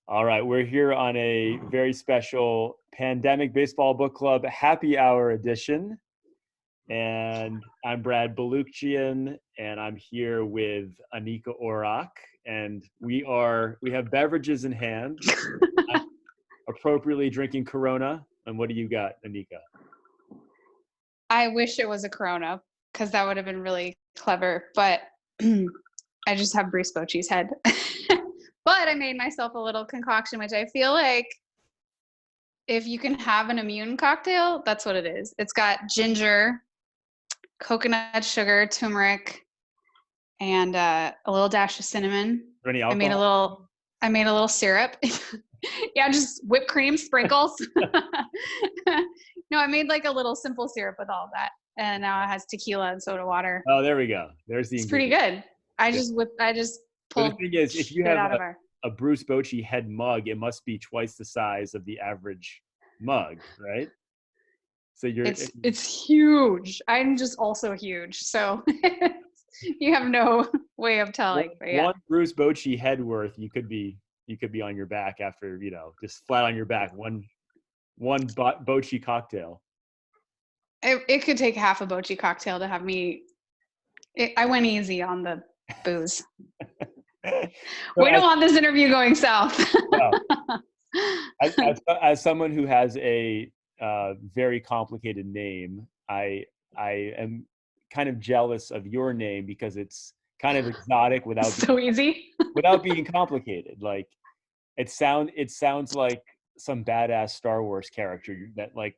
All right, we're here on a very special Pandemic Baseball Book Club Happy Hour edition. And I'm Brad Balukjian, and I'm here with Anika Orrock. And we have beverages in hand. I'm appropriately drinking Corona. And what do you got, Anika? I wish it was a Corona, because that would have been really clever. But I just have Bruce Bochy's head. But I made myself a little concoction, which I feel like if you can have an immune cocktail, that's what it is. It's got ginger, coconut sugar, turmeric, and a little dash of cinnamon. Any alcohol? I made a little syrup. Yeah, just whipped cream, sprinkles. No, I made like a little simple syrup with all of that. And now it has tequila and soda water. Oh, there we go. There's the It's pretty good. I just pulled the thing is, if you have a Bruce Bochy head mug, it must be twice the size of the average mug, right? So it's huge. I'm just also huge. So you have no way of telling. One Bruce Bochy head worth, you could be on your back after, just flat on your back. One Bochy cocktail. It could take half a Bochy cocktail to have me. I went easy on the booze. We don't want this interview going south. No. As someone who has a very complicated name, I am kind of jealous of your name because it's kind of exotic without easy without being complicated. Like it sounds like some badass Star Wars character that like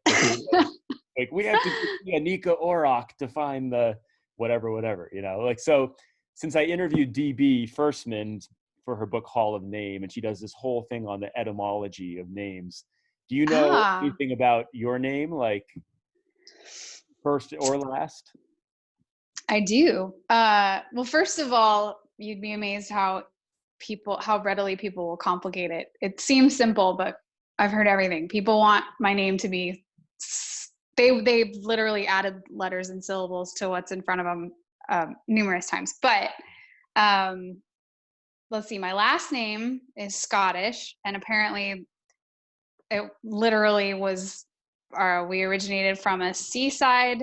we have to be Anika Orrock to find the whatever, like, so since I interviewed DB Firstman for her book Hall of Name, and she does this whole thing on the etymology of names. Do you know anything about your name, like first or last? I do. Well, first of all, you'd be amazed how readily people will complicate it. It seems simple, but I've heard everything. People want my name to be, they've literally added letters and syllables to what's in front of them numerous times. But let's see, my last name is Scottish, and apparently it literally was, we originated from a seaside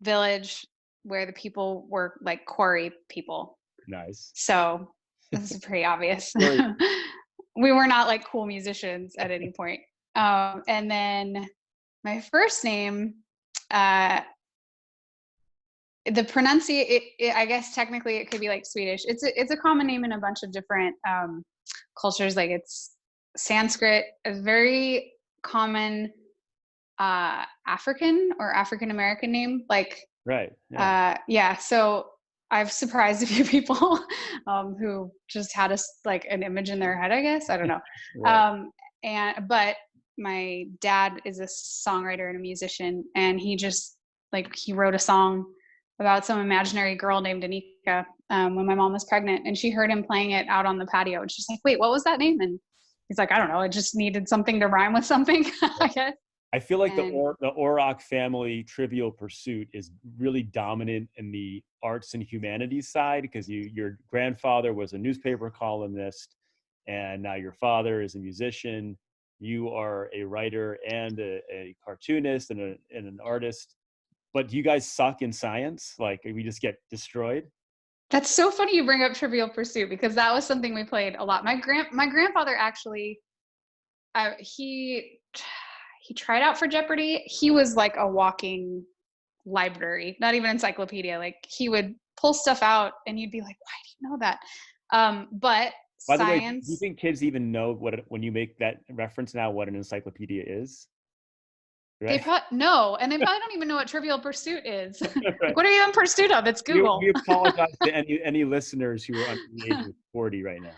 village where the people were like quarry people. Nice. So this is pretty obvious. We were not like cool musicians at any point. And then my first name, the pronunciation, I guess technically it could be like Swedish. It's a common name in a bunch of different cultures. Like it's Sanskrit, a very common African or African American name. Like right. Yeah. So I've surprised a few people who just had an image in their head, I guess. I don't know. Right. But my dad is a songwriter and a musician, and he just he wrote a song about some imaginary girl named Anika when my mom was pregnant, and she heard him playing it out on the patio, and she's like, wait, what was that name? And he's like, I don't know, it just needed something to rhyme with something. I guess. I feel like the Orrock family Trivial Pursuit is really dominant in the arts and humanities side, because your grandfather was a newspaper columnist, and now your father is a musician. You are a writer and a cartoonist and an artist. But do you guys suck in science? Like, we just get destroyed? That's so funny you bring up Trivial Pursuit, because that was something we played a lot. My grandfather actually, he tried out for Jeopardy. He was like a walking library, not even encyclopedia. Like he would pull stuff out and you'd be like, why do you know that? But by the science. Way, do you think kids even know when you make that reference now, what an encyclopedia is? Right? They probably no, and they probably don't even know what Trivial Pursuit is. Right. What are you in pursuit of? It's Google. We apologize to any listeners who are under the age of 40 right now.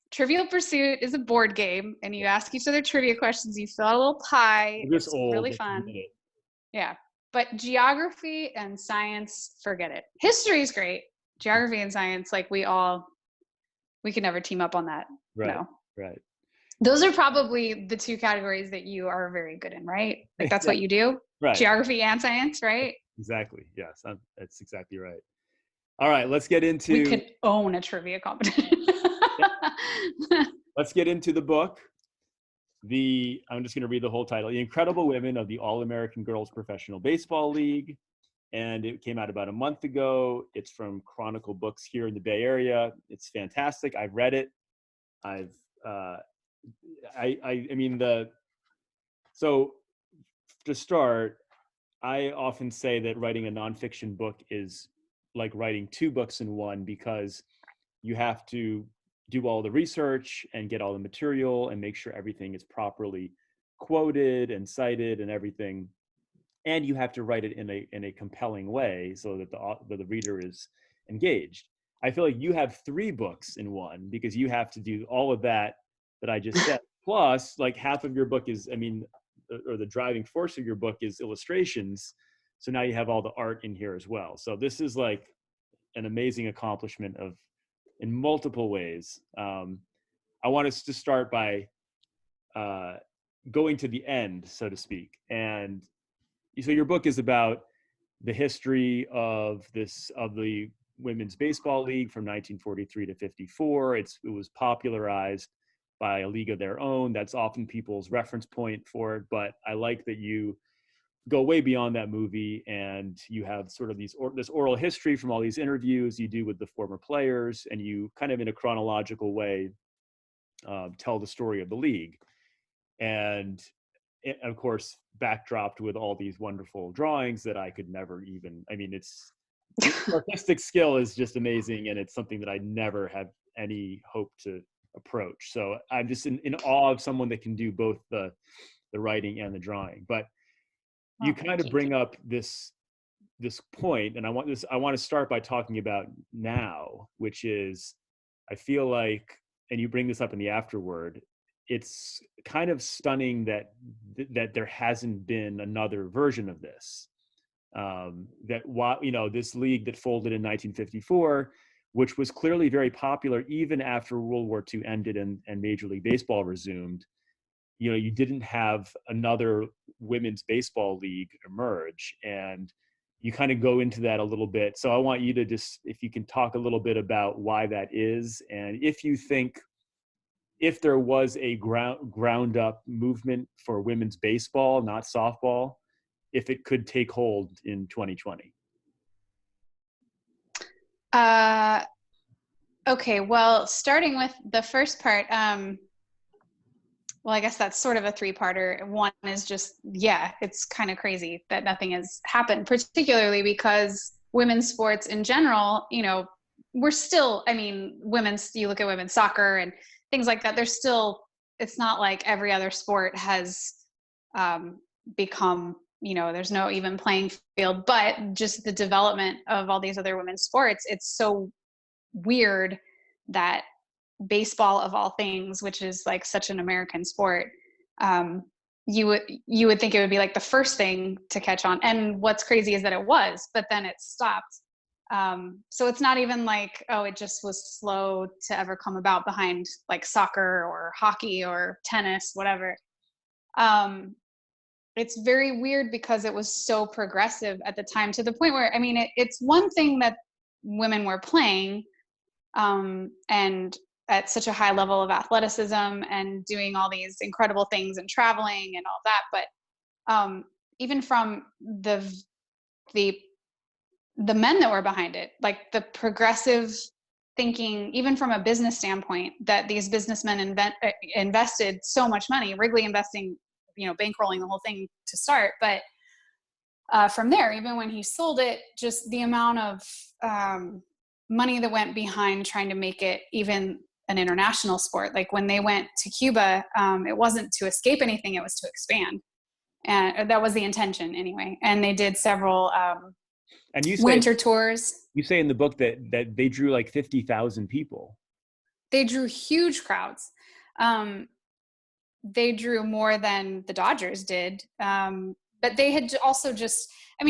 Trivial Pursuit is a board game, and you ask each other trivia questions. You fill out a little pie. It's really fun. Yeah, but geography and science, forget it. History is great. Geography and science, we can never team up on that. Right. No. Right. Those are probably the two categories that you are very good in, right? Like that's what you do? Right. Geography and science, right? Exactly. Yes, that's exactly right. All right, let's get into... We could own a trivia competition. let's get into the book. I'm just going to read the whole title: The Incredible Women of the All-American Girls Professional Baseball League. And it came out about a month ago. It's from Chronicle Books here in the Bay Area. It's fantastic. I've read it. So to start, I often say that writing a nonfiction book is like writing two books in one, because you have to do all the research and get all the material and make sure everything is properly quoted and cited and everything. And you have to write it in a compelling way so that the reader is engaged. I feel like you have three books in one, because you have to do all of that I just said. Plus, like, half of your book is, or the driving force of your book is illustrations. So now you have all the art in here as well. So this is like an amazing accomplishment in multiple ways. I want us to start by going to the end, so to speak. And so your book is about the history of the Women's Baseball League from 1943 to 54. It was popularized by a league of their own. That's often people's reference point for it. But I like that you go way beyond that movie, and you have sort of this oral history from all these interviews you do with the former players, and you kind of in a chronological way tell the story of the league. And it, of course, backdropped with all these wonderful drawings that I could never even, it's artistic skill is just amazing, and it's something that I never have any hope to approach. So I'm just in awe of someone that can do both the writing and the drawing. But you kind of bring up this point, and I want to start by talking about now, which is, I feel like, and you bring this up in the afterword, it's kind of stunning that there hasn't been another version of this. This league that folded in 1954, which was clearly very popular even after World War II ended and Major League Baseball resumed, you didn't have another women's baseball league emerge. And you kind of go into that a little bit. So I want you to just, if you can talk a little bit about why that is, and if you think, if there was a ground up movement for women's baseball, not softball, if it could take hold in 2020. Okay, well, starting with the first part, well, I guess that's sort of a three-parter. One is just, it's kind of crazy that nothing has happened, particularly because women's sports in general, we're still, you look at women's soccer and things like that, it's not like every other sport has become, there's no even playing field, but just the development of all these other women's sports, it's so weird that baseball, of all things, which is like such an American sport, you would think it would be like the first thing to catch on. And what's crazy is that it was, but then it stopped. So it's not even like, it just was slow to ever come about behind like soccer or hockey or tennis, whatever. It's very weird because it was so progressive at the time, to the point where, it's one thing that women were playing, and at such a high level of athleticism and doing all these incredible things and traveling and all that. But even from the men that were behind it, like the progressive thinking, even from a business standpoint, that these businessmen invested so much money, Wrigley investing, bankrolling the whole thing to start. But from there, even when he sold it, just the amount of money that went behind trying to make it even an international sport. Like when they went to Cuba, it wasn't to escape anything, it was to expand. And that was the intention anyway. And they did several and winter tours. You say in the book that they drew like 50,000 people. They drew huge crowds. They drew more than the Dodgers did. But they had also just,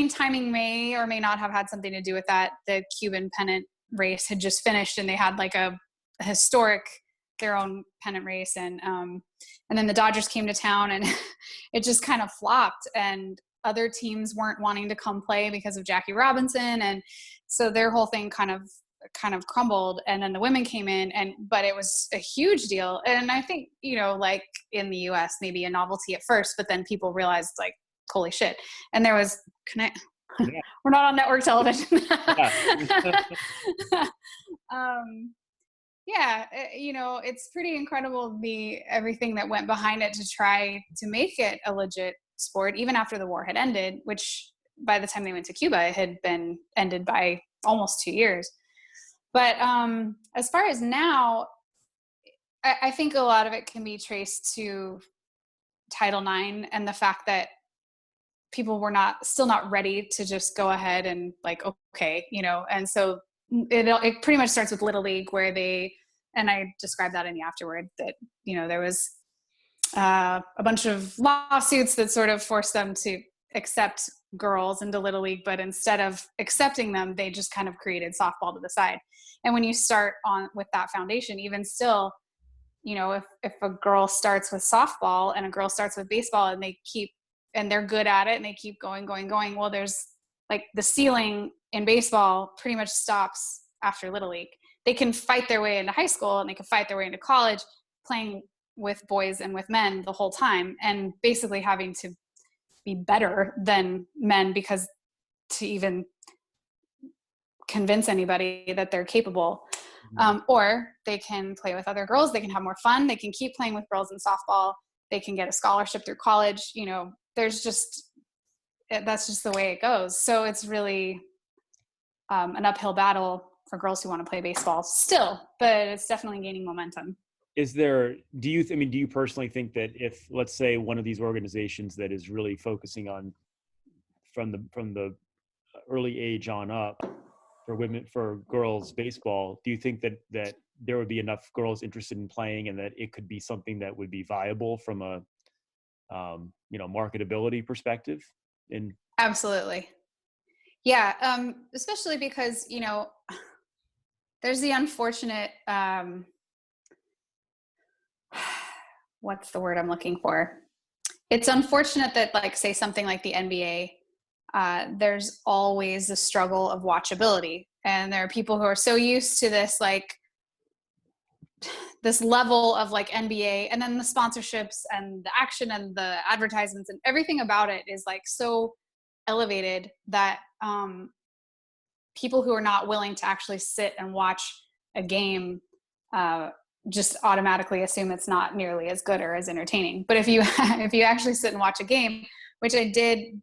timing may or may not have had something to do with that. The Cuban pennant race had just finished, and they had like a historic, their own pennant race. And then the Dodgers came to town, and it just kind of flopped, and other teams weren't wanting to come play because of Jackie Robinson. And so their whole thing kind of kind of crumbled, and then the women came in, but it was a huge deal. And I think, like in the US, maybe a novelty at first, but then people realized like, holy shit. And there was, Yeah. we're not on network television. Yeah. It's pretty incredible everything that went behind it to try to make it a legit sport, even after the war had ended, which by the time they went to Cuba, it had been ended by almost 2 years. But as far as now, I think a lot of it can be traced to Title IX and the fact that people were still not ready to just go ahead and like, okay, and so it pretty much starts with Little League, where and I described that in the afterword, that, there was a bunch of lawsuits that sort of forced them to accept girls into Little League, but instead of accepting them, they just kind of created softball to the side. And when you start on with that foundation, even still, if a girl starts with softball and a girl starts with baseball, and they're good at it and they keep going, well, there's like the ceiling in baseball pretty much stops after Little League. They can fight their way into high school and they can fight their way into college, playing with boys and with men the whole time, and basically having to be better than men, because to even convince anybody that they're capable. Or they can play with other girls, they can have more fun, they can keep playing with girls in softball, they can get a scholarship through college. That's just the way it goes. So it's really an uphill battle for girls who want to play baseball still, but it's definitely gaining momentum. Do you personally think that if, let's say, one of these organizations that is really focusing on from the early age on up for girls baseball, do you think that there would be enough girls interested in playing, and that it could be something that would be viable from a marketability perspective? Absolutely. Yeah. Especially because, there's the unfortunate, what's the word I'm looking for? It's unfortunate that, like, say something like the NBA, there's always a struggle of watchability. And there are people who are so used to this, like, this level of like NBA, and then the sponsorships and the action and the advertisements and everything about it is like so elevated that people who are not willing to actually sit and watch a game just automatically assume it's not nearly as good or as entertaining. But if you actually sit and watch a game, which I did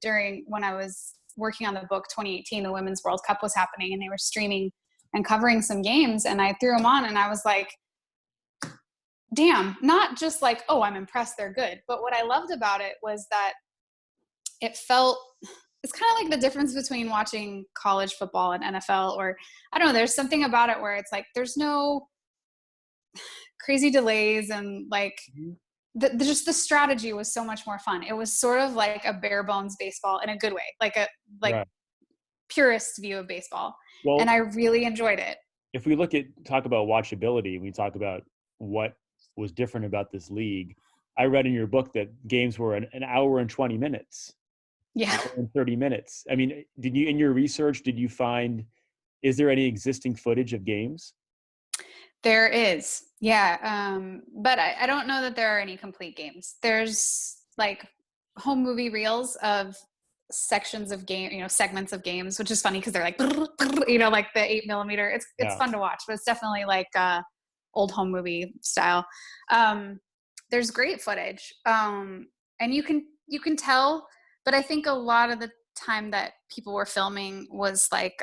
when I was working on the book 2018, the Women's World Cup was happening and they were streaming and covering some games, and I threw them on and I was like, damn, not just like, oh, I'm impressed they're good. But what I loved about it was that it's kind of like the difference between watching college football and NFL, or I don't know, there's something about it where it's like, there's no crazy delays, and like just the strategy was so much more fun. It was sort of like a bare bones baseball in a good way, like right. Purist view of baseball. Well, and I really enjoyed it. If we talk about watchability, we talk about what was different about this league. I read in your book that games were an hour and 20 minutes. Yeah. Hour and 30 minutes. I mean, in your research, is there any existing footage of games? There is. Yeah. But I don't know that there are any complete games. There's like home movie reels of sections of game, segments of games, which is funny because they're like, like the 8mm. It's fun to watch, but it's definitely like old home movie style. There's great footage. And you can tell, but I think a lot of the time that people were filming was like,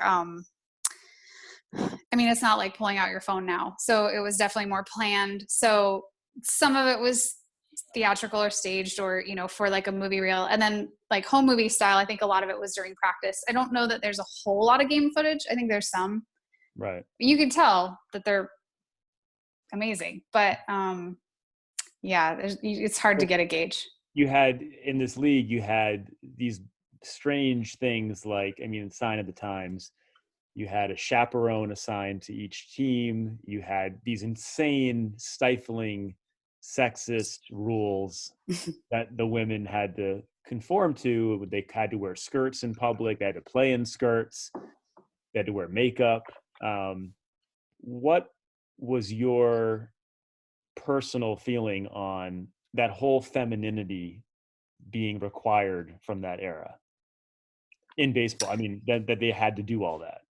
it's not like pulling out your phone now. So it was definitely more planned. So some of it was theatrical or staged, or, for like a movie reel. And then like home movie style, I think a lot of it was during practice. I don't know that there's a whole lot of game footage. I think there's some. Right. You can tell that they're amazing, but it's hard to get a gauge. In this league, you had these strange things like, Sign of the Times. You had a chaperone assigned to each team. You had these insane, stifling, sexist rules that the women had to conform to. They had to wear skirts in public. They had to play in skirts. They had to wear makeup. what was your personal feeling on that whole femininity being required from that era in baseball? I mean, that they had to do all that.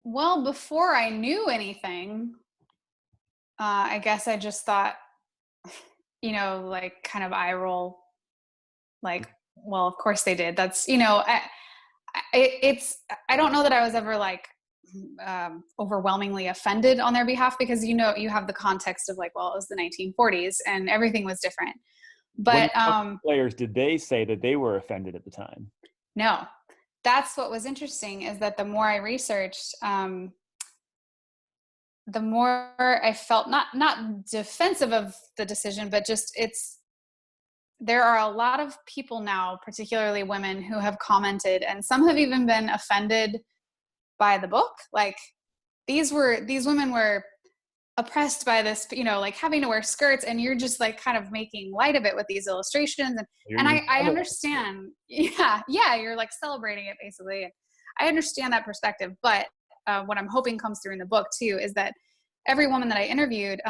Well, before I knew anything, I guess I just thought, like kind of eye roll, like, well, of course they did. That's, I don't know that I was ever like overwhelmingly offended on their behalf, because you have the context of like, well, it was the 1940s and everything was different. When But you talked to players, did they say that they were offended at the time? no, that's what was interesting, is that the more I researched, the more I felt not defensive of the decision, but just there are a lot of people now, particularly women, who have commented, and some have even been offended by the book. Like these women were oppressed by this, like having to wear skirts, and you're just like kind of making light of it with these illustrations. And I understand. Yeah. You're like celebrating it basically. I understand that perspective, but what I'm hoping comes through in the book too, is that every woman that I interviewed,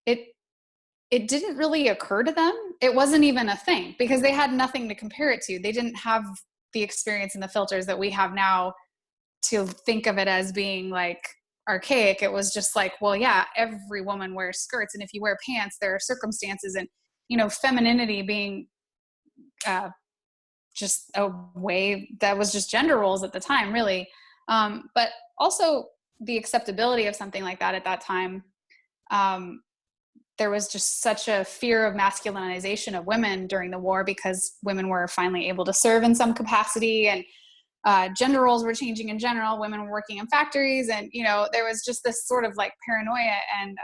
it didn't really occur to them. It wasn't even a thing, because they had nothing to compare it to. They didn't have the experience and the filters that we have now to think of it as being like archaic. It was just like, well, yeah, every woman wears skirts, and if you wear pants, there are circumstances, and femininity being just a way that was just gender roles at the time, really. But also the acceptability of something like that at that time. There was just such a fear of masculinization of women during the war, because women were finally able to serve in some capacity, and gender roles were changing in general. Women were working in factories, and there was just this sort of like paranoia. And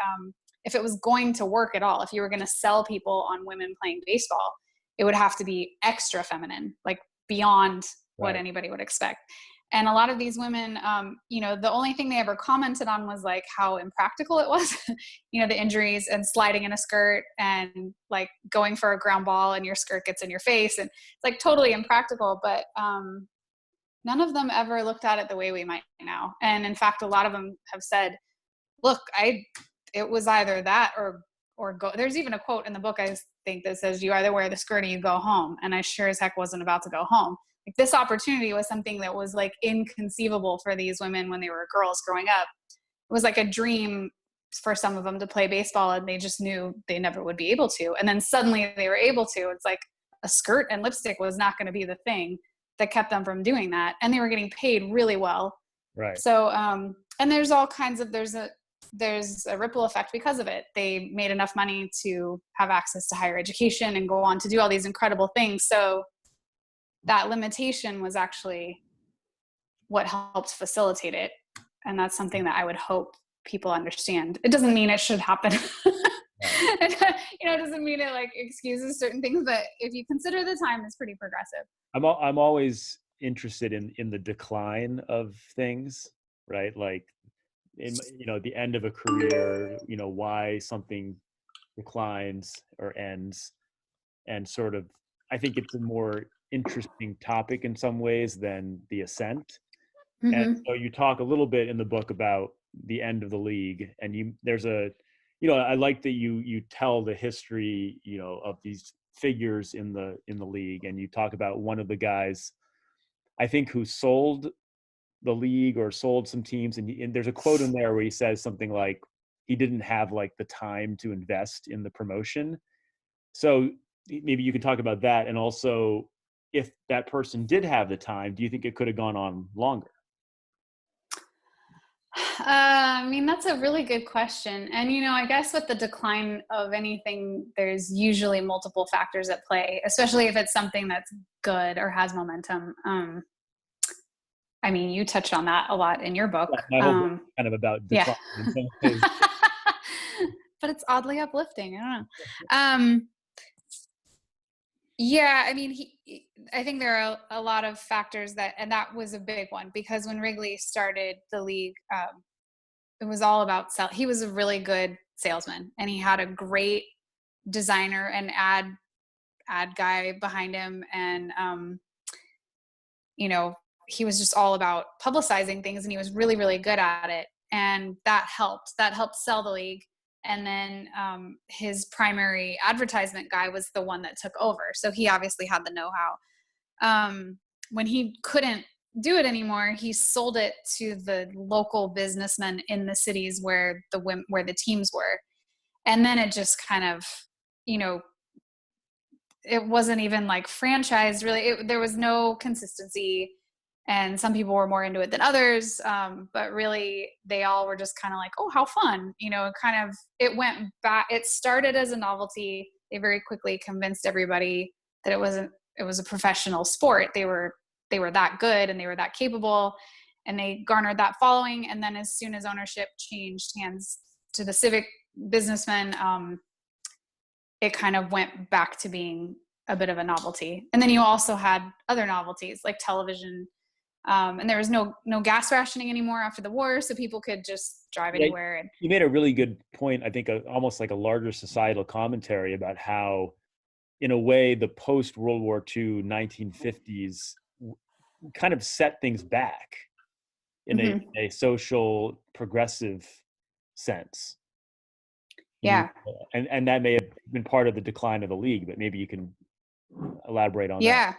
if it was going to work at all, if you were going to sell people on women playing baseball, it would have to be extra feminine, like beyond what anybody would expect. And a lot of these women, the only thing they ever commented on was like how impractical it was, the injuries and sliding in a skirt and like going for a ground ball and your skirt gets in your face, and it's like totally impractical. But none of them ever looked at it the way we might now. And in fact, a lot of them have said, look, it was either that or go. There's even a quote in the book, I think, that says, you either wear the skirt or you go home. And I sure as heck wasn't about to go home. Like this opportunity was something that was like inconceivable for these women when they were girls growing up. It was like a dream for some of them to play baseball, and they just knew they never would be able to. And then suddenly they were able to. It's like a skirt and lipstick was not going to be the thing that kept them from doing that. And they were getting paid really well. Right. So, and there's all kinds of, there's a ripple effect because of it. They made enough money to have access to higher education and go on to do all these incredible things. So that limitation was actually what helped facilitate it. And that's something that I would hope people understand. It doesn't mean it should happen. It doesn't mean it like excuses certain things, but if you consider the time, it's pretty progressive. I'm always interested in the decline of things, right? Like in the end of a career, why something declines or ends, and sort of, I think it's a more interesting topic in some ways than the ascent. Mm-hmm. And so you talk a little bit in the book about the end of the league, and I like that you tell the history, of these figures in the league, and you talk about one of the guys, I think, who sold the league or sold some teams, and there's a quote in there where he says something like he didn't have like the time to invest in the promotion. So maybe you can talk about that, and also if that person did have the time, do you think it could have gone on longer? That's a really good question. And, I guess with the decline of anything, there's usually multiple factors at play, especially if it's something that's good or has momentum. You touched on that a lot in your book. My whole book is kind of about decline in some ways. But it's oddly uplifting. I don't know. I think there are a lot of factors and that was a big one, because when Wrigley started the league, it was all about sell. He was a really good salesman, and he had a great designer and ad guy behind him. And, he was just all about publicizing things, and he was really, really good at it. And that helped sell the league. And then his primary advertisement guy was the one that took over. So he obviously had the know-how. When he couldn't do it anymore, he sold it to the local businessmen in the cities where the teams were. And then it just kind of, it wasn't even like franchised really. There was no consistency, and some people were more into it than others. But really they all were just kind of like, oh, how fun, it went back. It started as a novelty. They very quickly convinced everybody that it was a professional sport. They were that good and they were that capable, and they garnered that following. And then as soon as ownership changed hands to the civic businessmen, it kind of went back to being a bit of a novelty. And then you also had other novelties like television. And there was no gas rationing anymore after the war, so people could just drive anywhere. And you made a really good point. I think almost like a larger societal commentary about how, in a way, the post-World War II 1950s kind of set things back in a social progressive sense. Yeah. And that may have been part of the decline of the league, but maybe you can elaborate on that. Yeah.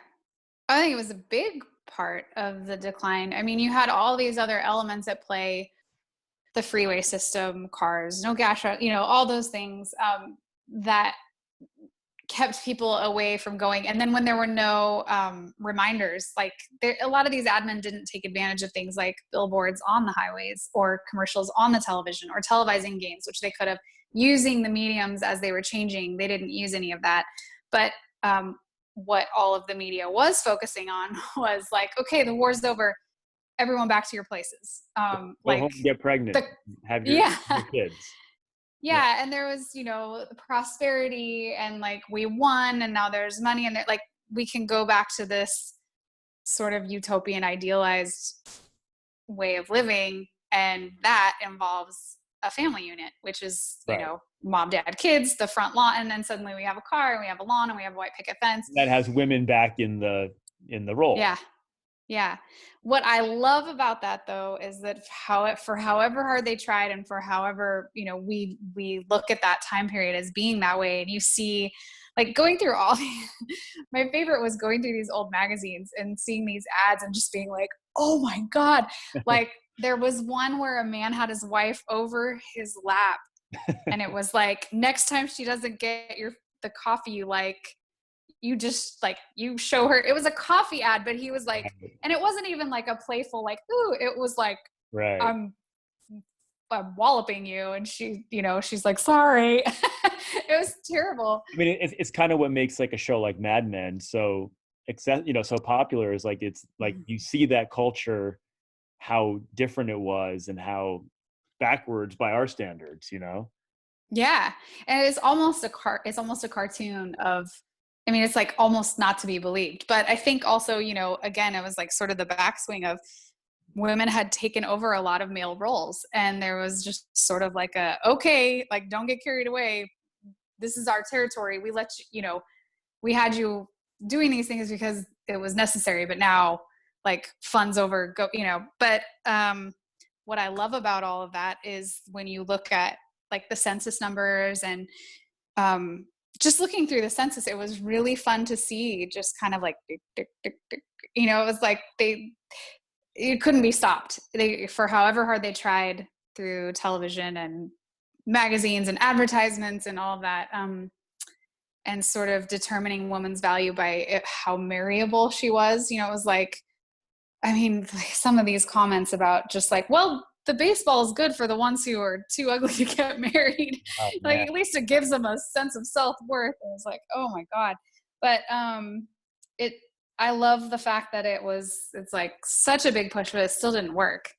I think it was a big part of the decline. I mean, you had all these other elements at play, the freeway system, cars, no gas, all those things that kept people away from going. And then when there were no reminders, like a lot of these admin didn't take advantage of things like billboards on the highways or commercials on the television or televising games, which they could have, using the mediums as they were changing. They didn't use any of that. But what all of the media was focusing on was like, okay, the war's over, everyone back to your places. Go home, get pregnant, have your kids. Yeah, and there was, prosperity, and like we won, and now there's money, and like we can go back to this sort of utopian, idealized way of living, and that involves a family unit, which is mom, dad, kids, the front lawn, and then suddenly we have a car, and we have a lawn, and we have a white picket fence that has women back in the role. Yeah. What I love about that, though, is that for however hard they tried, and for however, we look at that time period as being that way, and you see, like, going through all my favorite was going through these old magazines and seeing these ads and just being like, oh my God. Like, there was one where a man had his wife over his lap, and it was like, next time she doesn't get the coffee you like, you just like, you show her. It was a coffee ad, but he was like, and it wasn't even like a playful, like, ooh, it was like, right, I'm walloping you. And she, she's like, sorry. It was terrible. I mean, it's kind of what makes like a show like Mad Men so so popular, is like, it's like you see that culture, how different it was and how backwards by our standards, Yeah. And it's almost a cartoon of, I mean, it's like almost not to be believed. But I think also, again, it was like sort of the backswing of women had taken over a lot of male roles. And there was just sort of like okay, like, don't get carried away. This is our territory. We let you, we had you doing these things because it was necessary. But now, like, fun's over, go, But what I love about all of that is when you look at like the census numbers and just looking through the census, it was really fun to see, just kind of like, it was like it couldn't be stopped. For however hard they tried through television and magazines and advertisements and all of that, and sort of determining woman's value by how marriable she was. It was like, I mean, some of these comments about just like, well, the baseball is good for the ones who are too ugly to get married. Like, at least it gives them a sense of self-worth. And it's like, oh my God. But I love the fact that it's like such a big push, but it still didn't work.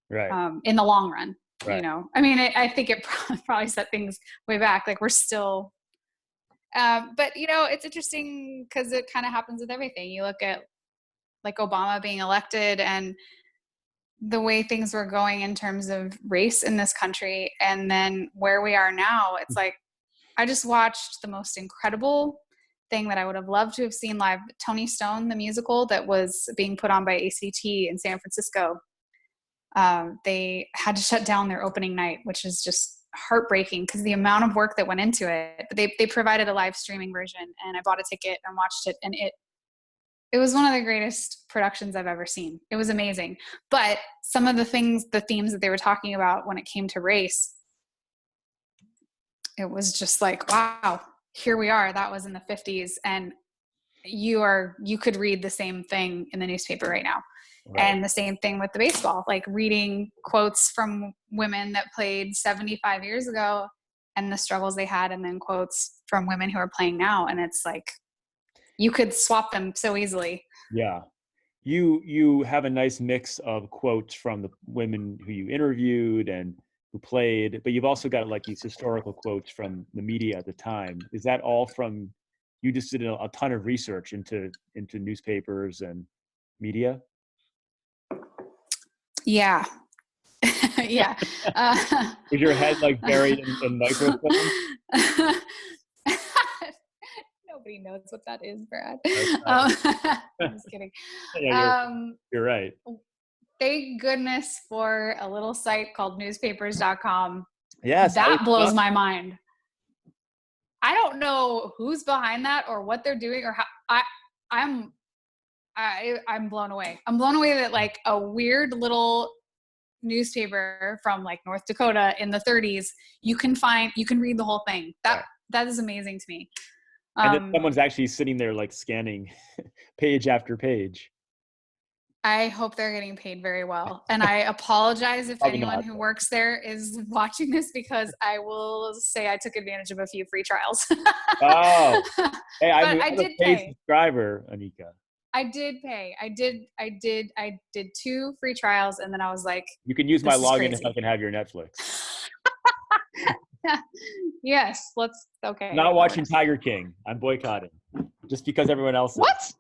Right. In the long run, right. I mean, I think it probably set things way back. Like, we're still, but it's interesting because it kind of happens with everything. You look at like Obama being elected and the way things were going in terms of race in this country, and then where we are now. It's like, I just watched the most incredible thing that I would have loved to have seen live, Tony Stone, the musical that was being put on by ACT in San Francisco. They had to shut down their opening night, which is just heartbreaking because the amount of work that went into it. But they provided a live streaming version, and I bought a ticket and watched it, and it was one of the greatest productions I've ever seen. It was amazing. But some of the themes that they were talking about when it came to race, it was just like, wow, here we are. That was in the 50s. And you could read the same thing in the newspaper right now. Right. And the same thing with the baseball, like reading quotes from women that played 75 years ago and the struggles they had, and then quotes from women who are playing now. And it's like, you could swap them so easily. Yeah. You have a nice mix of quotes from the women who you interviewed and who played, but you've also got like these historical quotes from the media at the time. Is that all from, you just did a ton of research into newspapers and media? Yeah. Yeah. Is your head like buried in microfilm? Nobody knows what that is, Brad. I'm just kidding. Yeah, you're right. Thank goodness for a little site called Newspaperscom. Yes. That blows my mind. I don't know who's behind that or what they're doing or how. I'm blown away. I'm blown away that like a weird little newspaper from like North Dakota in the 30s, you can read the whole thing. That is amazing to me. And then someone's actually sitting there like scanning page after page. I hope they're getting paid very well. And I apologize if anyone who works there is watching this, because I will say I took advantage of a few free trials. Oh, hey, I'm a paid subscriber, Anika. I did pay. I did 2 free trials, and then I was like, you can use my login if I can have your Netflix. Yes, okay. Not watching Tiger King. I'm boycotting. Just because everyone else is. What?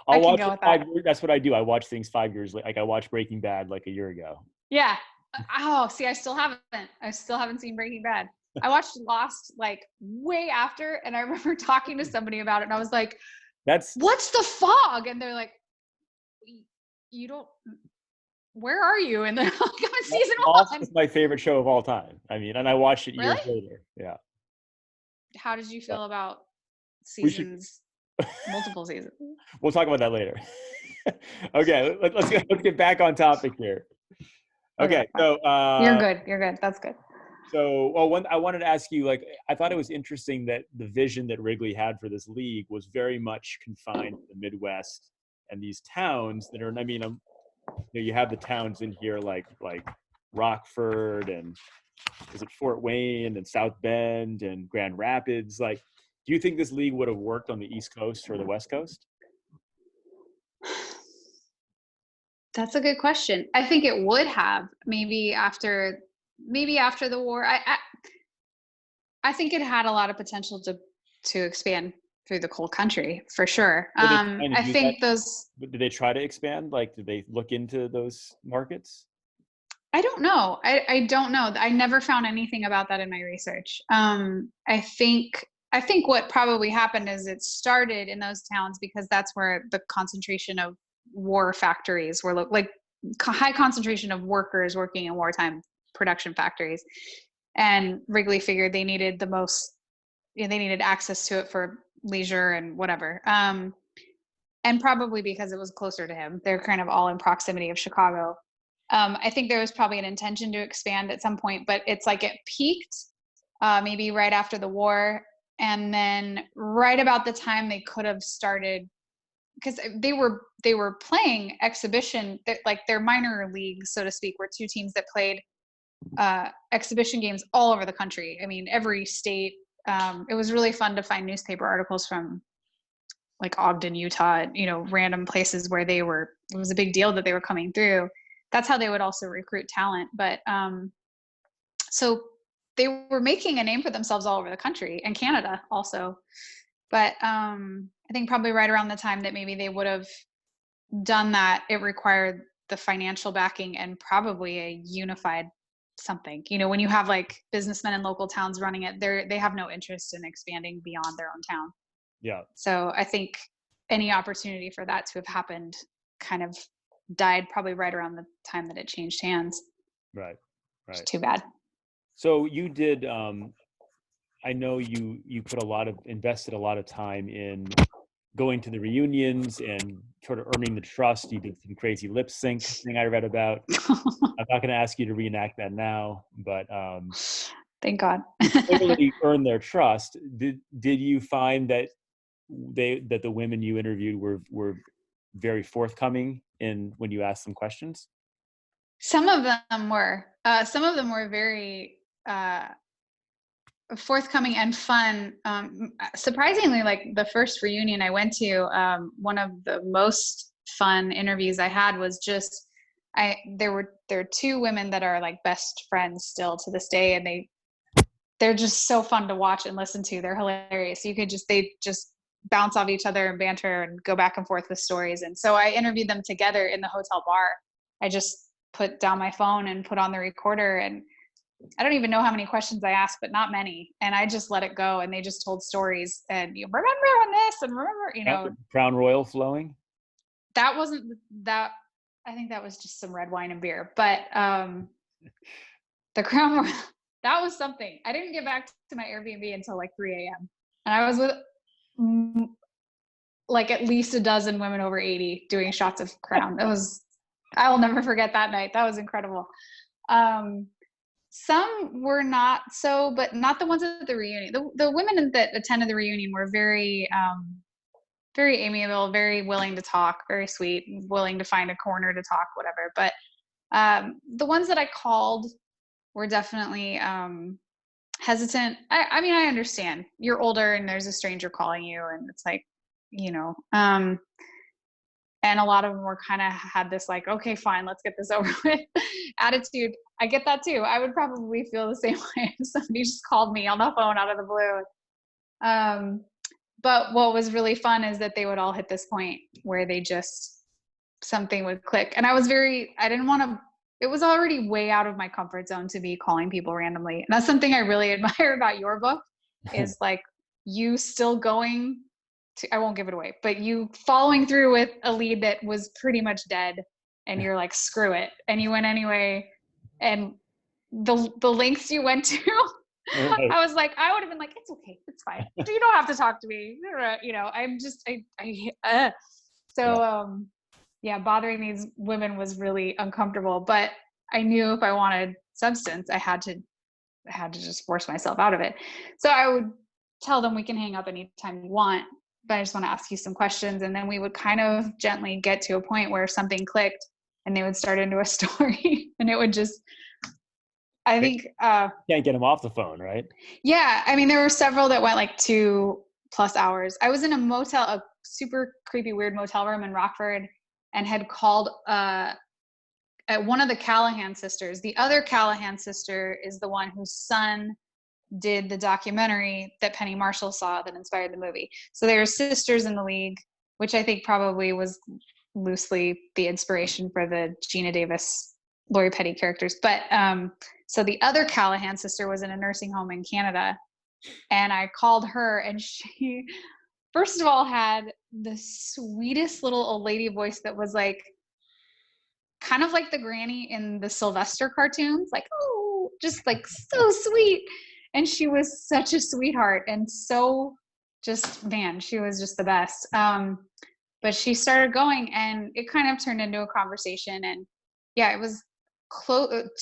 I'll watch it 5 years. That's what I do. I watch things 5 years later. Like I watched Breaking Bad like a year ago. Yeah. Oh, see, I still haven't seen Breaking Bad. I watched Lost like way after, and I remember talking to somebody about it, and I was like, what's the fog? And they're like, you don't, where are you? And they're like, I'm in season 1. Lost is my favorite show of all time. I mean, and I watched it years later. Yeah. How did you feel about seasons? Multiple seasons. We'll talk about that later. Okay, let's get back on topic here. Okay, so you're good. That's good. So, I wanted to ask you, like, I thought it was interesting that the vision that Wrigley had for this league was very much confined to the Midwest and these towns that are, I mean, you have the towns in here like Rockford and is it Fort Wayne and South Bend and Grand Rapids? Like, do you think this league would have worked on the East Coast or the West Coast? That's a good question. I think it would have, maybe after the war. I think it had a lot of potential to expand through the whole country for sure. I think did they try to expand? Like, did they look into those markets? I don't know. I don't know. I never found anything about that in my research. I think what probably happened is it started in those towns because that's where the concentration of war factories were, like high concentration of workers working in wartime production factories. And Wrigley figured they needed they needed access to it for leisure and whatever. And probably because it was closer to him. They're kind of all in proximity of Chicago. I think there was probably an intention to expand at some point, but it's like it peaked maybe right after the war. And then right about the time they could have started, because they were playing exhibition, like their minor leagues, so to speak, were 2 teams that played exhibition games all over the country. I mean, every state. It was really fun to find newspaper articles from like Ogden, Utah, random places where it was a big deal that they were coming through. That's how they would also recruit talent. But so they were making a name for themselves all over the country, and Canada also. But I think probably right around the time that maybe they would have done that, it required the financial backing and probably a unified something. When you have like businessmen in local towns running it, they have no interest in expanding beyond their own town. Yeah. So I think any opportunity for that to have happened kind of died probably right around the time that it changed hands. Right. It's too bad. So you did, I know you invested a lot of time in going to the reunions and sort of earning the trust. You did some crazy lip sync thing I read about. I'm not going to ask you to reenact that now, but thank God. you clearly earned their trust. Did you find that the women you interviewed were very forthcoming when you asked them questions? Some of them were. Some of them were very forthcoming and fun. Surprisingly, like the first reunion I went to, one of the most fun interviews I had was just there are two women that are like best friends still to this day, and they're just so fun to watch and listen to. They're hilarious. They just bounce off each other and banter and go back and forth with stories. And so I interviewed them together in the hotel bar. I just put down my phone and put on the recorder, and I don't even know how many questions I asked, but not many. And I just let it go, and they just told stories. And you remember on this, and remember, Crown Royal flowing. That wasn't that. I think that was just some red wine and beer. But the Crown Royal, that was something. I didn't get back to my Airbnb until like 3 a.m. and I was with like at least a dozen women over 80 doing shots of Crown. I will never forget that night. That was incredible. Some were not so, but not the ones at the reunion. The women that attended the reunion were very, very amiable, very willing to talk, very sweet, willing to find a corner to talk, whatever. But the ones that I called were definitely hesitant. I mean, I understand. You're older and there's a stranger calling you, and it's like, and a lot of them were kind of had this like, okay, fine, let's get this over with attitude. I get that too. I would probably feel the same way if somebody just called me on the phone out of the blue. But what was really fun is that they would all hit this point where something would click. And I didn't want to, it was already way out of my comfort zone to be calling people randomly. And that's something I really admire about your book is like you still going to, I won't give it away, but you following through with a lead that was pretty much dead, and you're like, screw it. And you went anyway. And the lengths you went to, I was like, I would have been like, it's okay, it's fine. You don't have to talk to me. I'm just, bothering these women was really uncomfortable, but I knew if I wanted substance, I had to just force myself out of it. So I would tell them, we can hang up anytime you want, but I just want to ask you some questions. And then we would kind of gently get to a point where something clicked and they would start into a story and it would just, I think, can't get them off the phone, right? Yeah. I mean, there were several that went like 2+ hours. I was in a super creepy, weird motel room in Rockford, and had called at one of the Callahan sisters. The other Callahan sister is the one whose son did the documentary that Penny Marshall saw that inspired the movie. So they were sisters in the league, which I think probably was loosely the inspiration for the Gina Davis, Lori Petty characters. But so the other Callahan sister was in a nursing home in Canada, and I called her, and she, first of all, had the sweetest little old lady voice that was like, kind of like the granny in the Sylvester cartoons, like, oh, just like so sweet. And she was such a sweetheart, and so just, man, she was just the best. But she started going, and it kind of turned into a conversation. And yeah, it was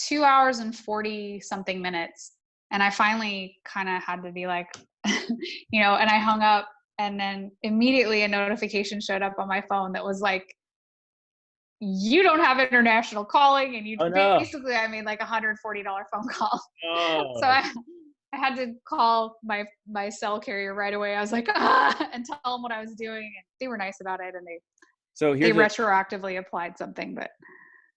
2 hours and 40 something minutes. And I finally kind of had to be like, and I hung up, and then immediately a notification showed up on my phone that was like, you don't have international calling. And basically, I made like $140 phone call. Oh. So I had to call my cell carrier right away. I was like, and tell them what I was doing. And they were nice about it. And they retroactively applied something. But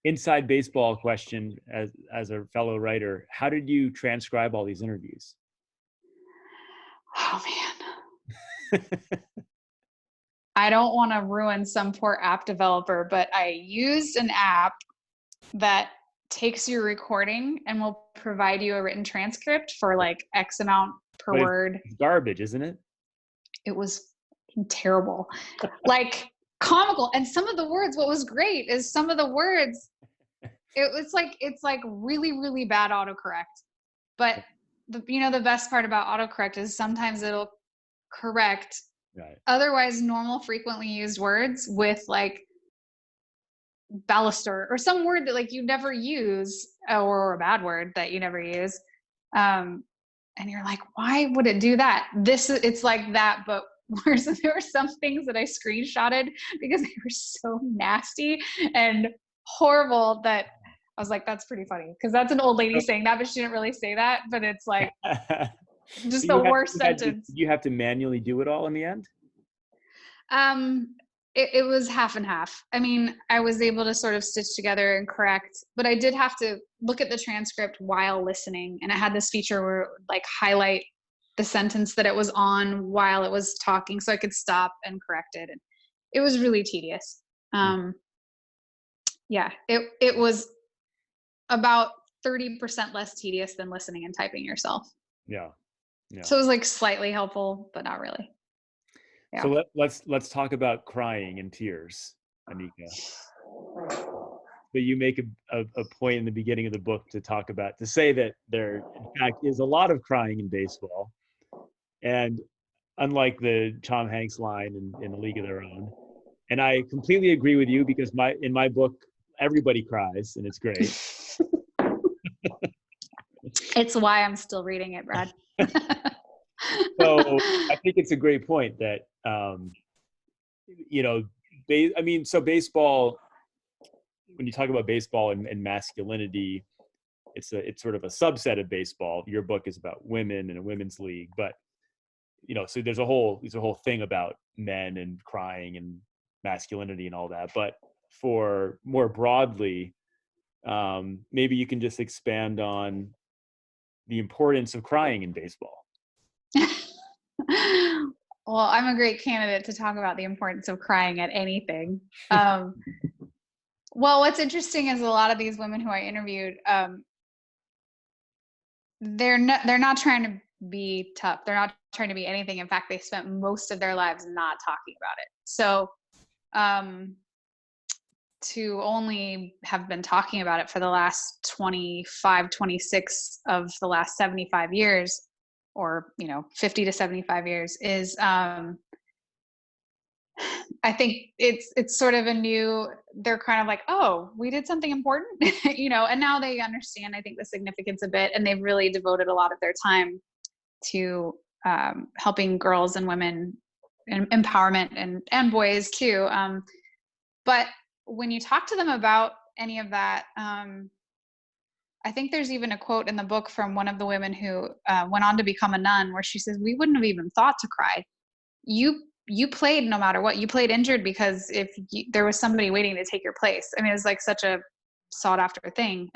inside baseball question, as a fellow writer, how did you transcribe all these interviews? Oh man. I don't want to ruin some poor app developer, but I used an app that takes your recording and will provide you a written transcript for like X amount per But word. it's garbage, isn't it? It was terrible, like comical. And some of the words, what was great is some of the words, it's like really, really bad autocorrect. But the best part about autocorrect is sometimes it'll correct otherwise normal frequently used words with like baluster or some word that like you never use, or a bad word that you never use. And you're like, why would it do that? It's like that, but worse. There were some things that I screenshotted because they were so nasty and horrible that I was like, that's pretty funny. Because that's an old lady saying that, but she didn't really say that. But it's like just the worst sentence. You have to manually do it all in the end? It was half and half. I mean, I was able to sort of stitch together and correct, but I did have to look at the transcript while listening. And it had this feature where it would, like, highlight the sentence that it was on while it was talking, so I could stop and correct it. And it was really tedious. Yeah, it was about 30% less tedious than listening and typing yourself. Yeah. So it was like slightly helpful, but not really. Yeah. So let's talk about crying and tears, Anika. But you make a point in the beginning of the book to say that there, in fact, is a lot of crying in baseball. And unlike the Tom Hanks line in A League of Their Own. And I completely agree with you, because in my book, everybody cries, and it's great. It's why I'm still reading it, Brad. So I think it's a great point that, so baseball, when you talk about baseball and masculinity, it's sort of a subset of baseball. Your book is about women and a women's league, but so there's a whole thing about men and crying and masculinity and all that. But for more broadly, maybe you can just expand on the importance of crying in baseball. Well, I'm a great candidate to talk about the importance of crying at anything. Well, what's interesting is a lot of these women who I interviewed, they're not trying to be tough. They're not trying to be anything. In fact, they spent most of their lives not talking about it. So to only have been talking about it for the last 25, 26 of the last 75 years, or 50 to 75 years, is I think it's sort of they're kind of like, oh, we did something important, and now they understand, I think, the significance of it, and they've really devoted a lot of their time to helping girls and women, and empowerment, and boys too. But when you talk to them about any of that, I think there's even a quote in the book from one of the women who went on to become a nun, where she says, we wouldn't have even thought to cry. You played no matter what. You played injured because there was somebody waiting to take your place. I mean, it's like such a sought after thing.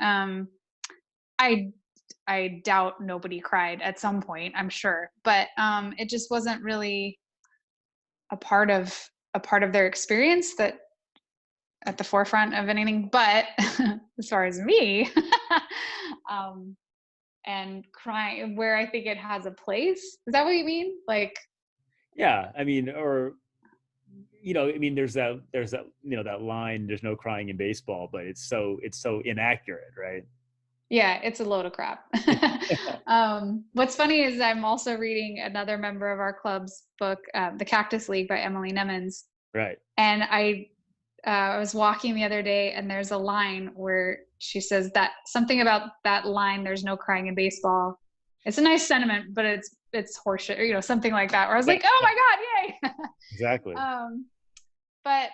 I doubt nobody cried at some point, I'm sure, but it just wasn't really a part of their experience that at the forefront of anything. But as far as me, and crying, where I think it has a place. Is that what you mean? Like, yeah, I mean, or there's that that line, there's no crying in baseball, but it's so inaccurate, right? Yeah, it's a load of crap. What's funny is I'm also reading another member of our club's book, The Cactus League by Emily Nemens. Right. And I was walking the other day, and there's a line where she says that something about that line, there's no crying in baseball. It's a nice sentiment, but it's horseshit, or something like that. Where I was like, oh my God, yay. Exactly. But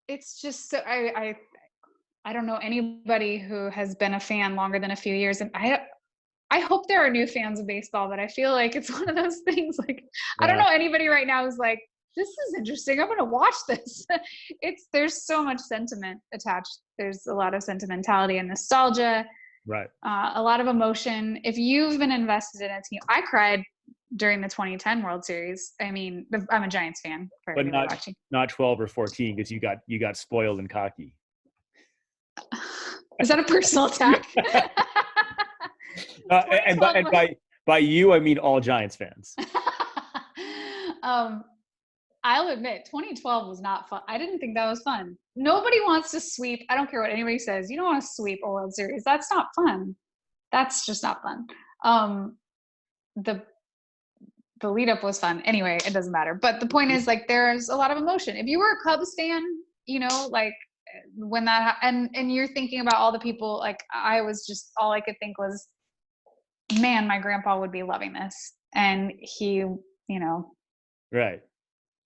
it's just so I don't know anybody who has been a fan longer than a few years, and I hope there are new fans of baseball, but I feel like it's one of those things, like, I don't know anybody right now who's like, this is interesting, I'm going to watch this. There's so much sentiment attached. There's a lot of sentimentality and nostalgia. Right. A lot of emotion. If you've been invested in a team, I cried during the 2010 World Series. I mean, I'm a Giants fan. But not 12 or 14, because you got spoiled and cocky. Is that a personal attack? And by you, I mean all Giants fans. I'll admit, 2012 was not fun. I didn't think that was fun. Nobody wants to sweep. I don't care what anybody says. You don't want to sweep a World Series. That's not fun. That's just not fun. The lead up was fun. Anyway, it doesn't matter. But the point is, like, there's a lot of emotion. If you were a Cubs fan, you know, like when that and you're thinking about all the people, like I was just, all I could think was, man, my grandpa would be loving this, and he, you know, right,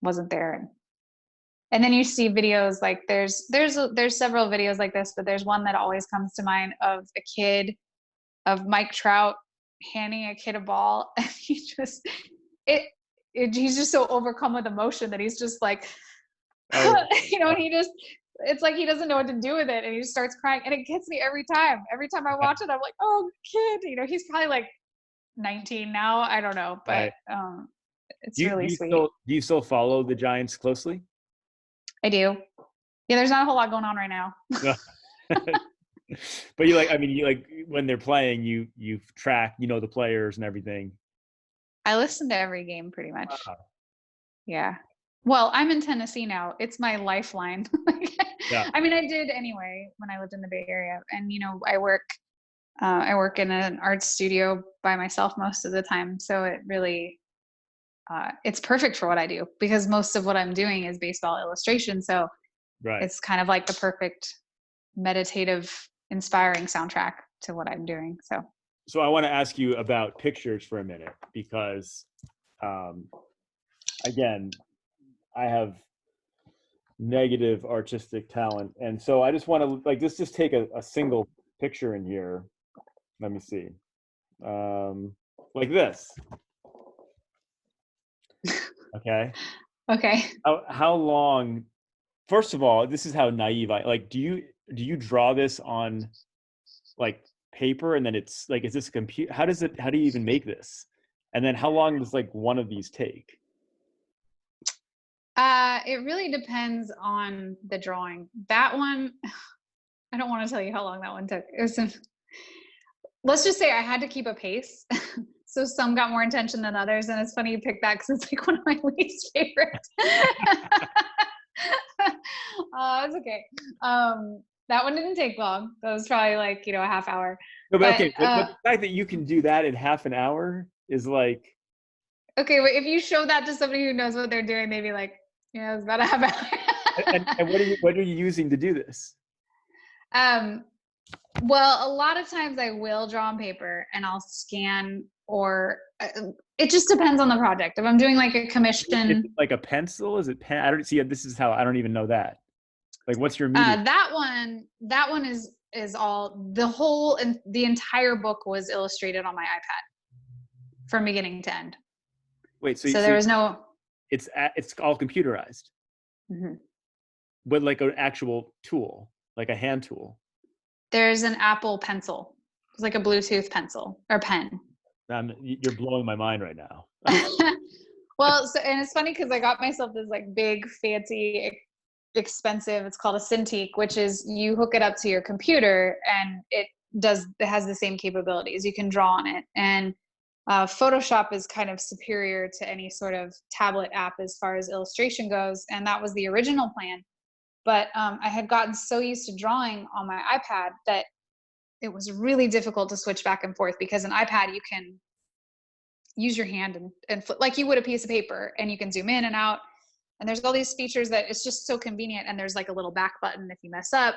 wasn't there. And then you see videos like there's several videos like this, but there's one that always comes to mind of Mike Trout handing a kid a ball, and he's just so overcome with emotion that he's just like, you know, and it's like he doesn't know what to do with it, and he just starts crying, and it gets me every time I watch it. I'm like, oh, kid, you know, he's probably like 19 now, I don't know, but it's really sweet. Do you still follow the Giants closely? I do. Yeah, there's not a whole lot going on right now. But you like when they're playing, you track, you know, the players and everything. I listen to every game pretty much. Yeah. Well, I'm in Tennessee now. It's my lifeline. Yeah. I mean, I did anyway when I lived in the Bay Area, and you know, I work in an art studio by myself most of the time, so it really it's perfect for what I do, because most of what I'm doing is baseball illustration. So it's kind of like the perfect meditative, inspiring soundtrack to what I'm doing. So I want to ask you about pictures for a minute, because again, I have negative artistic talent, and so I just want to like just take a single picture in here. Let me see, like this. Okay. How long? First of all, this is how naive I like. Do you draw this on like paper, and then it's like, is this a computer? How do you even make this? And then how long does like one of these take? It really depends on the drawing. That one, I don't want to tell you how long that one took. Let's just say I had to keep a pace. So some got more attention than others. And it's funny you picked that, because it's like one of my least favorites. It's okay. That one didn't take long. That was probably like, you know, a half hour. No, but okay. But the fact that you can do that in half an hour is like. Okay, but if you show that to somebody who knows what they're doing, they'd be like, yeah, it's about a half hour. and what are you using to do this? Well, a lot of times I will draw on paper and I'll scan, or it just depends on the project. If I'm doing like a commission, is it like a pencil? Is it pen? I don't see. This is how I don't even know that. Like, what's your medium? That one is all, the whole, and the entire book was illustrated on my iPad from beginning to end. Wait, so there was no. It's all computerized. Mm-hmm. But like an actual tool, like a hand tool. There's an Apple Pencil. It's like a Bluetooth pencil or pen. You're blowing my mind right now. Well, and it's funny because I got myself this like big, fancy, expensive, it's called a Cintiq, which is you hook it up to your computer and it has the same capabilities. You can draw on it. And Photoshop is kind of superior to any sort of tablet app as far as illustration goes. And that was the original plan. But I had gotten so used to drawing on my iPad that it was really difficult to switch back and forth, because an iPad, you can use your hand and flip like you would a piece of paper, and you can zoom in and out. And there's all these features that it's just so convenient. And there's like a little back button if you mess up.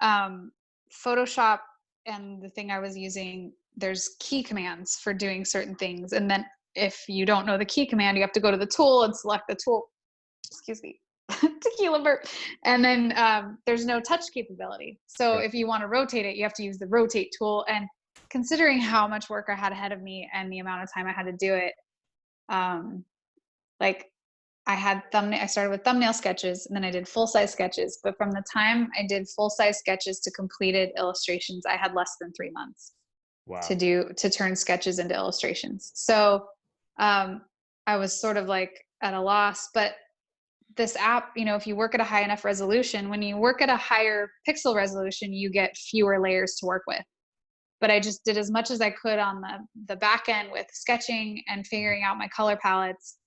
Photoshop and the thing I was using, there's key commands for doing certain things. And then if you don't know the key command, you have to go to the tool and select the tool. Excuse me. Tequila burp. And then there's no touch capability. So if you want to rotate it, you have to use the rotate tool. And considering how much work I had ahead of me and the amount of time I had to do it, like I started with thumbnail sketches, and then I did full-size sketches. But from the time I did full-size sketches to completed illustrations, I had less than 3 months to turn sketches into illustrations. So I was sort of like at a loss, but this app, if you work at a high enough resolution, when you work at a higher pixel resolution, you get fewer layers to work with. But I just did as much as I could on the back end with sketching and figuring out my color palettes.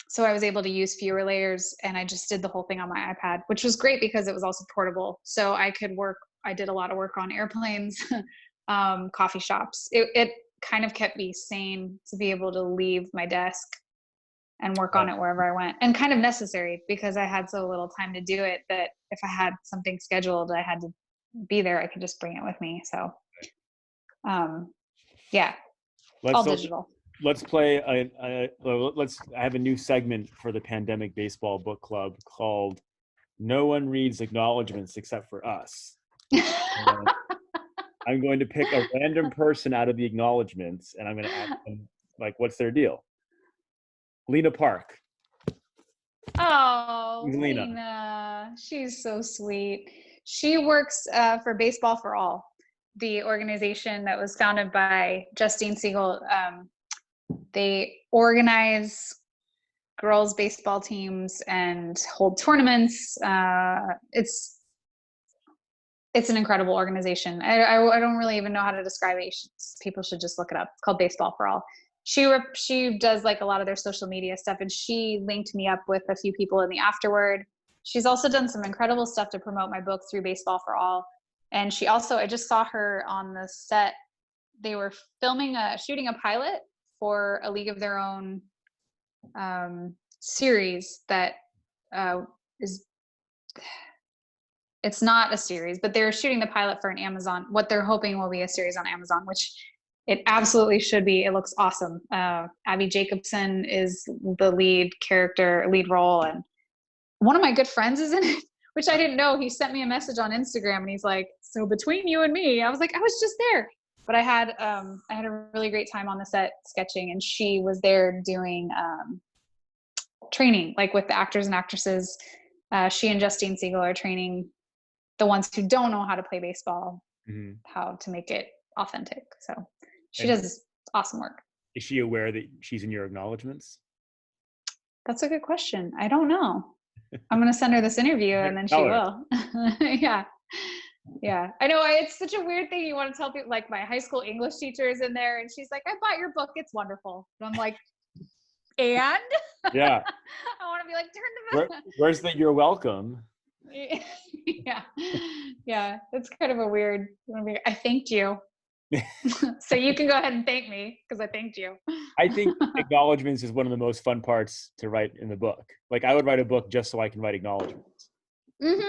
So I was able to use fewer layers, and I just did the whole thing on my iPad, which was great because it was also portable. So I did a lot of work on airplanes, coffee shops. It kind of kept me sane to be able to leave my desk and work on it wherever I went, and kind of necessary because I had so little time to do it that if I had something scheduled, I had to be there. I could just bring it with me. So, yeah, all digital. Let's play. I have a new segment for the Pandemic Baseball Book Club called "No One Reads Acknowledgements Except for Us." I'm going to pick a random person out of the acknowledgements, and I'm going to ask them, like, what's their deal? Lena Park. Oh, Lena. She's so sweet. She works for Baseball for All, the organization that was founded by Justine Siegel. They organize girls' baseball teams and hold tournaments. It's an incredible organization. I don't really even know how to describe it. People should just look it up. It's called Baseball for All. She does like a lot of their social media stuff, and she linked me up with a few people in the afterward. She's also done some incredible stuff to promote my book through Baseball for All. And she also, I just saw her on the set. They were shooting a pilot for a League of Their Own series that it's not a series, but they're shooting the pilot for an Amazon, what they're hoping will be a series on Amazon, which it absolutely should be. It looks awesome. Abby Jacobson is the lead role. And one of my good friends is in it, which I didn't know. He sent me a message on Instagram and he's like, so between you and me, I was like, I was just there. But I had a really great time on the set sketching, and she was there doing training, like with the actors and actresses. She and Justine Siegel are training the ones who don't know how to play baseball, how to make it authentic. So she does awesome work. Is she aware that she's in your acknowledgements? That's a good question. I don't know. I'm going to send her this interview and then she will. Yeah. I know it's such a weird thing. You want to tell people, like my high school English teacher is in there and she's like, I bought your book. It's wonderful. And I'm like, and? Yeah. I want to be like, turn the book. Where's the you're welcome? Yeah. Yeah. It's kind of a weird, I thanked you. So you can go ahead and thank me because I thanked you. I think acknowledgements is one of the most fun parts to write in the book. Like I would write a book just so I can write acknowledgements. Right?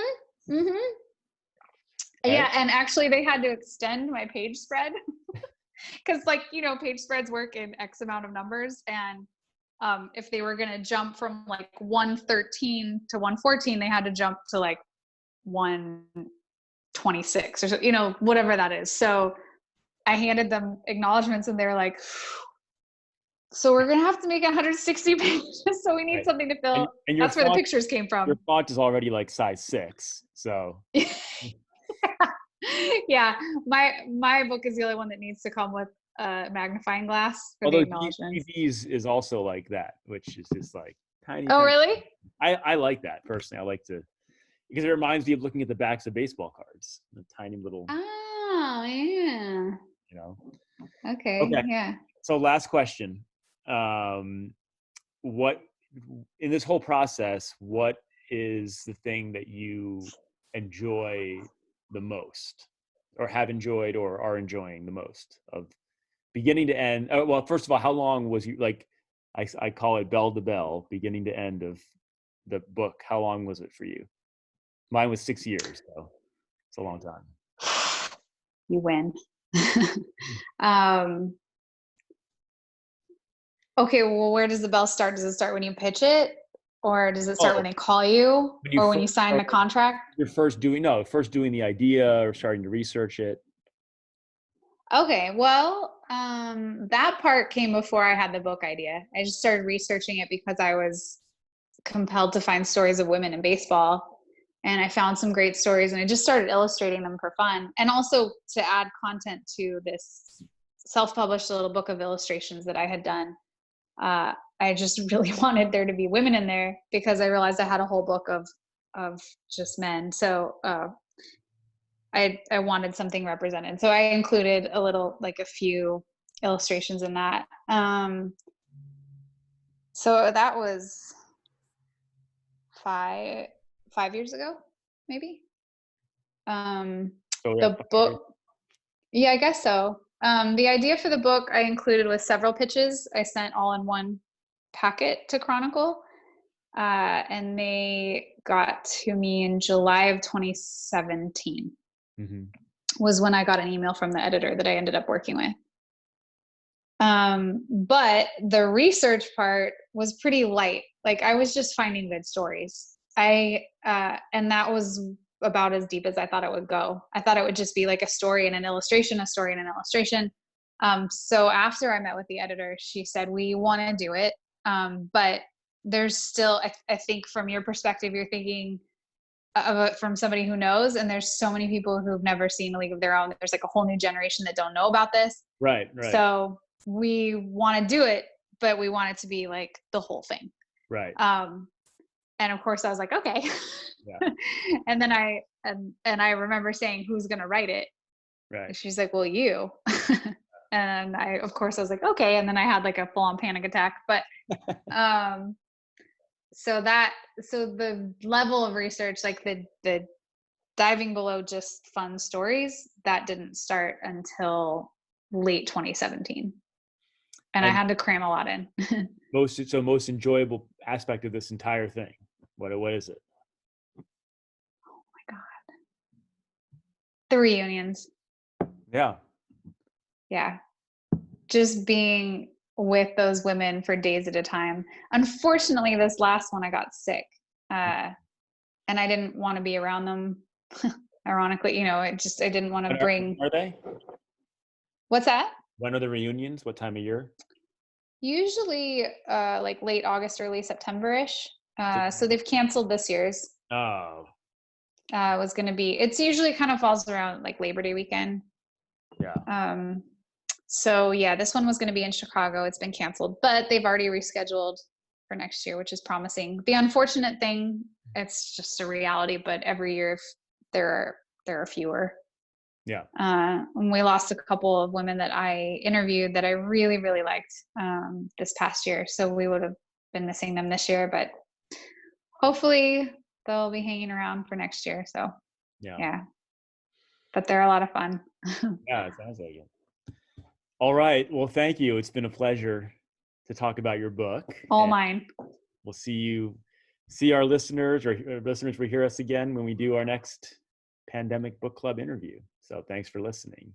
Yeah, and actually they had to extend my page spread because page spreads work in X amount of numbers, and if they were going to jump from like 113 to 114, they had to jump to like 126 or so, whatever that is. So I handed them acknowledgements and they're like, so we're going to have to make 160 pages. So we need something to fill. And that's where the pictures came from. Your font is already like size 6. So yeah, my book is the only one that needs to come with a magnifying glass for the acknowledgements. PBBC is also like that, which is just like tiny. Oh, really? I like that personally. I like to, because it reminds me of looking at the backs of baseball cards, the tiny little. Oh, yeah. Okay. Yeah. So last question. What in this whole process, what is the thing that you enjoy the most, or have enjoyed, or are enjoying the most, of beginning to end? Well, first of all, how long was you, like, I call it bell to bell, beginning to end of the book? How long was it for you? Mine was 6 years, so it's a long time. You win. Okay, well, where does the bell start? Does it start when you pitch it, or does it start when they call you, or when you sign the contract? You're first doing the idea or starting to research it. Okay, well, that part came before I had the book idea. I just started researching it because I was compelled to find stories of women in baseball, and I found some great stories, and I just started illustrating them for fun, and also to add content to this self-published little book of illustrations that I had done. I just really wanted there to be women in there because I realized I had a whole book of just men. So I wanted something represented. So I included a few illustrations in that. So that was five years ago, maybe. So yeah, The book, yeah, I guess so. The idea for the book I included with several pitches. I sent all in one packet to Chronicle, and they got to me in July of 2017. mm-hmm. Was when I got an email from the editor that I ended up working with. But the research part was pretty light. Like I was just finding good stories. And that was about as deep as I thought it would go. I thought it would just be like a story and an illustration, a story and an illustration. So after I met with the editor, she said, we want to do it. But there's still, I think from your perspective, you're thinking of it from somebody who knows, and there's so many people who've never seen A League of Their Own. There's like a whole new generation that don't know about this. Right. So we want to do it, but we want it to be like the whole thing. Right. And of course I was like, okay. Yeah. And then I remember saying, who's going to write it? Right. And she's like, well, you. And I was like, okay. And then I had like a full on panic attack, but, so the level of research, like the diving below just fun stories, that didn't start until late 2017. And I had to cram a lot in. most enjoyable aspect of this entire thing. What is it? Oh my God. The reunions. Yeah. Yeah. Just being with those women for days at a time. Unfortunately, this last one I got sick. And I didn't want to be around them. Ironically, I didn't want to bring. Are they? What's that? When are the reunions? What time of year? Usually like late August, early September-ish. So they've canceled this year's. Oh. It was going to be, it's usually kind of falls around like Labor Day weekend. Yeah. So yeah, this one was going to be in Chicago. It's been canceled, but they've already rescheduled for next year, which is promising. The unfortunate thing, it's just a reality, but every year there are fewer. Yeah. And we lost a couple of women that I interviewed that I really, really liked this past year. So we would have been missing them this year, but hopefully they'll be hanging around for next year. So yeah. But they're a lot of fun. Yeah, it sounds like it. All right. Well, thank you. It's been a pleasure to talk about your book. All mine. We'll see our listeners, or listeners will hear us again when we do our next Pandemic Book Club interview. So thanks for listening.